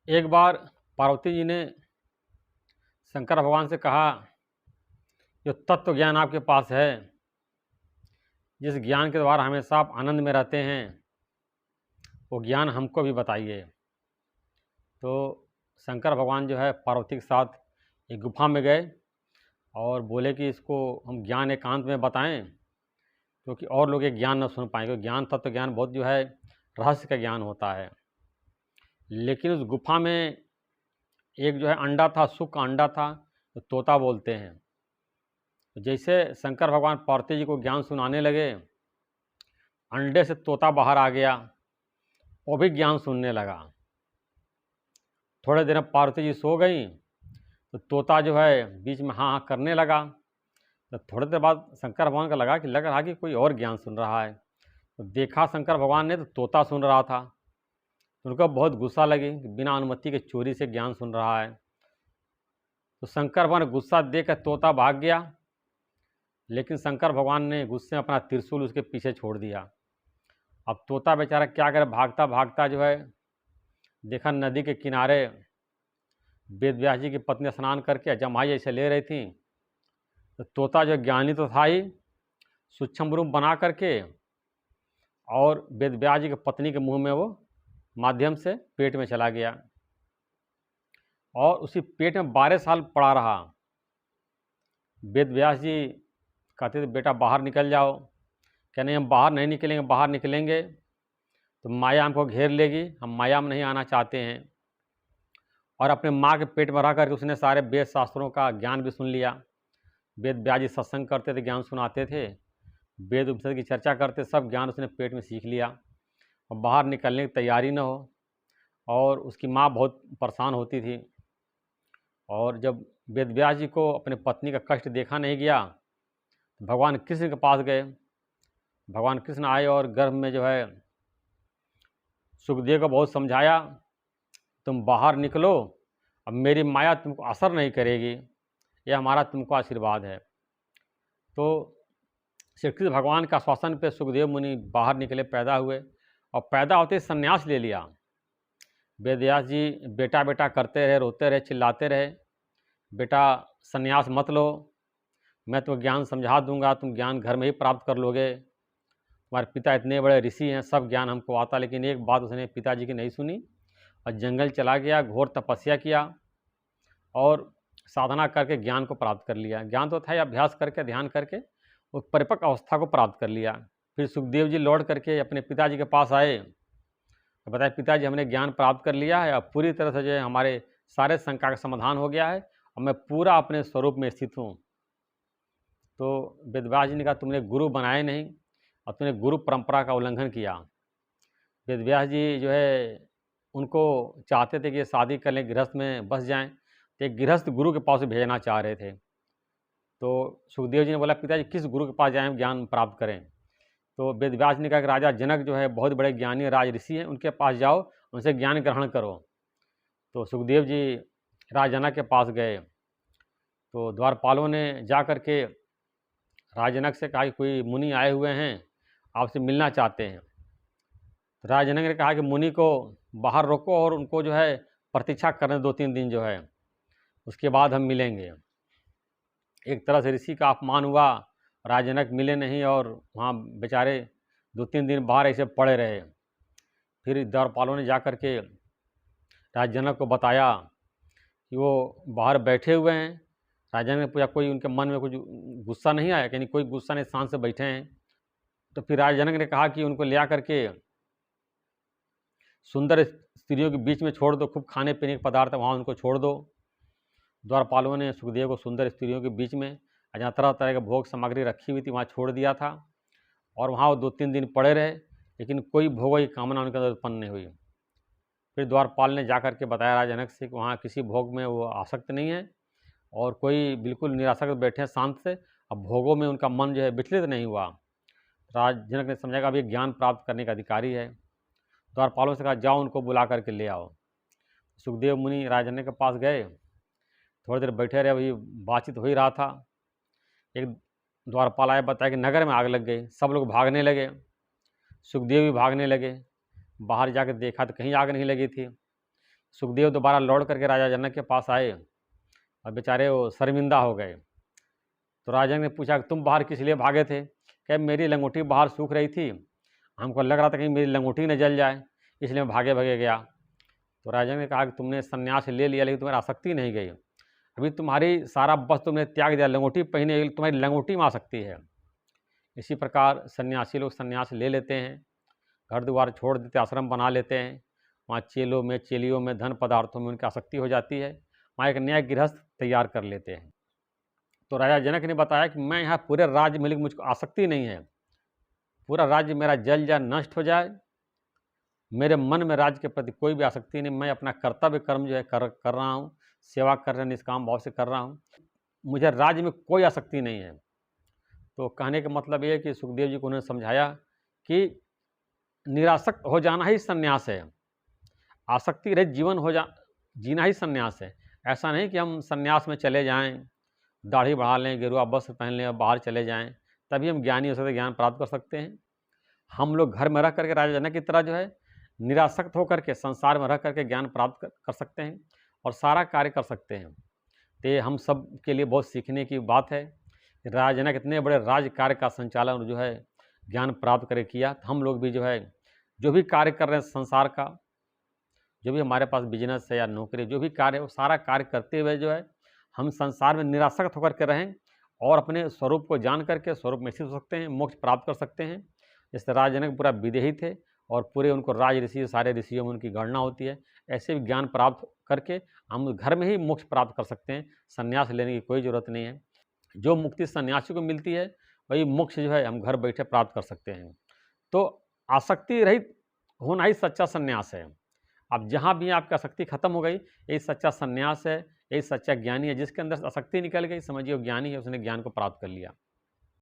एक बार पार्वती जी ने शंकर भगवान से कहा, जो तत्व ज्ञान आपके पास है, जिस ज्ञान के द्वारा हमेशा आप आनंद में रहते हैं, वो ज्ञान हमको भी बताइए। तो शंकर भगवान जो है पार्वती के साथ एक गुफा में गए और बोले कि इसको हम ज्ञान एकांत में बताएं, क्योंकि और लोग ये ज्ञान न सुन पाएंगे। ज्ञान तत्व ज्ञान बहुत जो है रहस्य का ज्ञान होता है। लेकिन उस गुफा में एक जो है अंडा था, सुख का अंडा था, तो तोता बोलते हैं। तो जैसे शंकर भगवान पार्वती जी को ज्ञान सुनाने लगे, अंडे से तोता बाहर आ गया, वो भी ज्ञान सुनने लगा। थोड़े देर में पार्वती जी सो गई, तो तोता जो है बीच में हाँ हाँ करने लगा। तो थोड़ी देर बाद शंकर भगवान का लग रहा कि कोई और ज्ञान सुन रहा है। तो देखा शंकर भगवान ने तो तोता सुन रहा था। तो उनको बहुत गुस्सा लगी कि बिना अनुमति के चोरी से ज्ञान सुन रहा है। तो शंकर भगवान गुस्सा देकर तोता भाग गया, लेकिन शंकर भगवान ने गुस्से में अपना त्रिशूल उसके पीछे छोड़ दिया। अब तोता बेचारा क्या करे, भागता भागता जो है देखा नदी के किनारे वेद व्यास जी की पत्नी स्नान करके जमाई ऐसे ले रही थी। तो तोता जो ज्ञानी तो था ही, सूक्ष्म रूप बना करके और वेद व्यास जी की पत्नी के मुंह में वो माध्यम से पेट में चला गया और उसी पेट में 12 साल पड़ा रहा। वेद व्यास जी कहते थे बेटा बाहर निकल जाओ, कहने हम बाहर नहीं निकलेंगे, बाहर निकलेंगे तो माया हमको घेर लेगी, हम माया में नहीं आना चाहते हैं। और अपने माँ के पेट में रह करके उसने सारे वेद शास्त्रों का ज्ञान भी सुन लिया। वेद व्यास जी सत्संग करते थे, ज्ञान सुनाते थे, वेद उपनिषद की चर्चा करते, सब ज्ञान उसने पेट में सीख लिया और बाहर निकलने की तैयारी न हो। और उसकी माँ बहुत परेशान होती थी। और जब वेद व्यास जी को अपने पत्नी का कष्ट देखा नहीं गया, तो भगवान कृष्ण के पास गए। भगवान कृष्ण आए और गर्भ में जो है सुखदेव को बहुत समझाया, तुम बाहर निकलो, अब मेरी माया तुमको असर नहीं करेगी, यह हमारा तुमको आशीर्वाद है। तो श्री कृष्ण भगवान के आश्वासन पे सुखदेव मुनि बाहर निकले, पैदा हुए और पैदा होते ही संन्यास ले लिया। वेद व्यास जी बेटा बेटा करते रहे, रोते रहे, चिल्लाते रहे, बेटा संन्यास मत लो, मैं तुम्हें ज्ञान समझा दूंगा, तुम ज्ञान घर में ही प्राप्त कर लोगे, तुम्हारे पिता इतने बड़े ऋषि हैं, सब ज्ञान हमको आता। लेकिन एक बात उसने पिताजी की नहीं सुनी और जंगल चला गया, घोर तपस्या किया और साधना करके ज्ञान को प्राप्त कर लिया। ज्ञान तो था ही, अभ्यास करके ध्यान करके वो परिपक्व अवस्था को प्राप्त कर लिया। फिर सुखदेव जी लौट करके अपने पिताजी के पास आए, तो बताया पिताजी हमने ज्ञान प्राप्त कर लिया है, अब पूरी तरह से जो है हमारे सारे शंका का समाधान हो गया है और मैं पूरा अपने स्वरूप में स्थित हूँ। तो वेदव्यास जी ने कहा तुमने गुरु बनाए नहीं और तुमने गुरु परंपरा का उल्लंघन किया। वेदव्यास जी जो है उनको चाहते थे कि ये शादी कर लें, गृहस्थ में बस जाएं, तो एक गृहस्थ गुरु के पास भेजना चाह रहे थे। तो सुखदेव जी ने बोला पिताजी किस गुरु के पास जाएं ज्ञान प्राप्त करें। तो वेदव्यास ने कहा कि राजा जनक जो है बहुत बड़े ज्ञानी राज ऋषि हैं, उनके पास जाओ, उनसे ज्ञान ग्रहण करो। तो सुखदेव जी राजा जनक के पास गए। तो द्वारपालों ने जा कर के राजा जनक से कहा कि कोई मुनि आए हुए हैं, आपसे मिलना चाहते हैं। तो राजा जनक ने कहा कि मुनि को बाहर रोको और उनको जो है प्रतीक्षा करने 2-3 दिन जो है, उसके बाद हम मिलेंगे। एक तरह से ऋषि का अपमान हुआ, राजा जनक मिले नहीं और वहाँ बेचारे 2-3 दिन बाहर ऐसे पड़े रहे। फिर द्वारपालों ने जा कर के राजा जनक को बताया कि वो बाहर बैठे हुए हैं। राजा ने पूछा कोई उनके मन में कुछ गुस्सा नहीं आया, यानी कोई गुस्सा नहीं, शांत से बैठे हैं। तो फिर राजा जनक ने कहा कि उनको ले आ करके सुंदर स्त्रियों के बीच में छोड़ दो, खूब खाने पीने के पदार्थ वहाँ उनको छोड़ दो। द्वारपालों ने सुखदेव को सुंदर स्त्रियों के बीच में जहाँ तरह तरह के भोग सामग्री रखी हुई थी वहाँ छोड़ दिया था और वहाँ वो 2-3 दिन पड़े रहे, लेकिन कोई भोग की कामना उनके अंदर उत्पन्न नहीं हुई। फिर द्वारपाल ने जा करके बताया राजा जनक से कि वहाँ किसी भोग में वो आसक्त नहीं है और कोई बिल्कुल निरासक्त बैठे हैं शांत से, अब भोगों में उनका मन जो है विचलित नहीं हुआ। राजा जनक ने समझा कि अब ये ज्ञान प्राप्त करने का अधिकारी है। द्वारपालों से कहा जाओ उनको बुला करके ले आओ। सुखदेव मुनि राजा जनक के पास गए, थोड़ी देर बैठे रहे, वही बातचीत हो ही रहा था। एक द्वारपाल आए, बताया कि नगर में आग लग गई, सब लोग भागने लगे, सुखदेव भी भागने लगे। बाहर जाकर देखा तो कहीं आग नहीं लगी थी। सुखदेव दोबारा लौट करके राजा जनक के पास आए और बेचारे वो शर्मिंदा हो गए। तो राजा जनक ने पूछा कि तुम बाहर किस लिए भागे थे? क्या मेरी लंगोटी बाहर सूख रही थी, हमको लग रहा था कहीं मेरी लंगोटी न जल जाए, इसलिए मैं भागे भागे गया। तो राजा ने कहा कि तुमने संन्यास ले लिया लेकिन तुम्हारी आसक्ति नहीं गई, अभी तुम्हारी सारा बस तुमने त्याग दिया, लंगोटी पहने, तुम्हारी लंगोटी में आसक्ति है। इसी प्रकार सन्यासी लोग संन्यास ले लेते हैं, घर द्वार छोड़ देते, आश्रम बना लेते हैं, वहाँ चेलों में चेलियों में धन पदार्थों में उनकी आसक्ति हो जाती है, वहाँ एक नया गृहस्थ तैयार कर लेते हैं। तो राजा जनक ने बताया कि मैं यहाँ पूरे राज्य में, लेकिन मुझको आसक्ति नहीं है, पूरा राज्य मेरा जल जाए, नष्ट हो जाए, मेरे मन में राज्य के प्रति कोई भी आसक्ति नहीं, मैं अपना कर्तव्य कर्म जो है कर रहा हूँ, सेवा कर रहे निष्काम भाव से कर रहा हूँ, मुझे राज्य में कोई आसक्ति नहीं है। तो कहने का मतलब ये है कि सुखदेव जी को उन्होंने समझाया कि निरासक्त हो जाना ही संन्यास है, आसक्ति रहित जीवन जीना ही संन्यास है। ऐसा नहीं कि हम संन्यास में चले जाएं, दाढ़ी बढ़ा लें, गेरुआ वस्त्र पहन लें और बाहर चले जाएं, तभी हम ज्ञानी हो सकते, ज्ञान प्राप्त कर सकते हैं। हम लोग घर में रह करके राजा जनक की तरह जो है निरासक्त होकर के संसार में रह करके ज्ञान प्राप्त कर सकते हैं और सारा कार्य कर सकते हैं। तो ये हम सब के लिए बहुत सीखने की बात है। राजा जनक इतने बड़े राज कार्य का संचालन जो है ज्ञान प्राप्त करके किया, तो हम लोग भी जो है जो भी कार्य कर रहे हैं संसार का, जो भी हमारे पास बिजनेस है या नौकरी, जो भी कार्य है वो सारा कार्य करते हुए जो है हम संसार में निरासक्त होकर के रहें और अपने स्वरूप को जान करके स्वरूप में स्थित हो सकते हैं, मोक्ष प्राप्त कर सकते हैं। जैसे राजा जनक पूरा विदेही थे और पूरे उनको राज ऋषि, सारे ऋषियों में उनकी गणना होती है, ऐसे भी ज्ञान प्राप्त करके हम घर में ही मोक्ष प्राप्त कर सकते हैं, संन्यास लेने की कोई ज़रूरत नहीं है। जो मुक्ति सन्यासी को मिलती है वही मोक्ष जो है हम घर बैठे प्राप्त कर सकते हैं। तो आसक्ति रहित होना ही सच्चा संन्यास है। अब जहाँ भी आपकी आसक्ति खत्म हो गई, यही सच्चा संन्यास है, यही सच्चा ज्ञानी है। जिसके अंदर आसक्ति निकल गई, समझिए वो ज्ञानी है, उसने ज्ञान को प्राप्त कर लिया।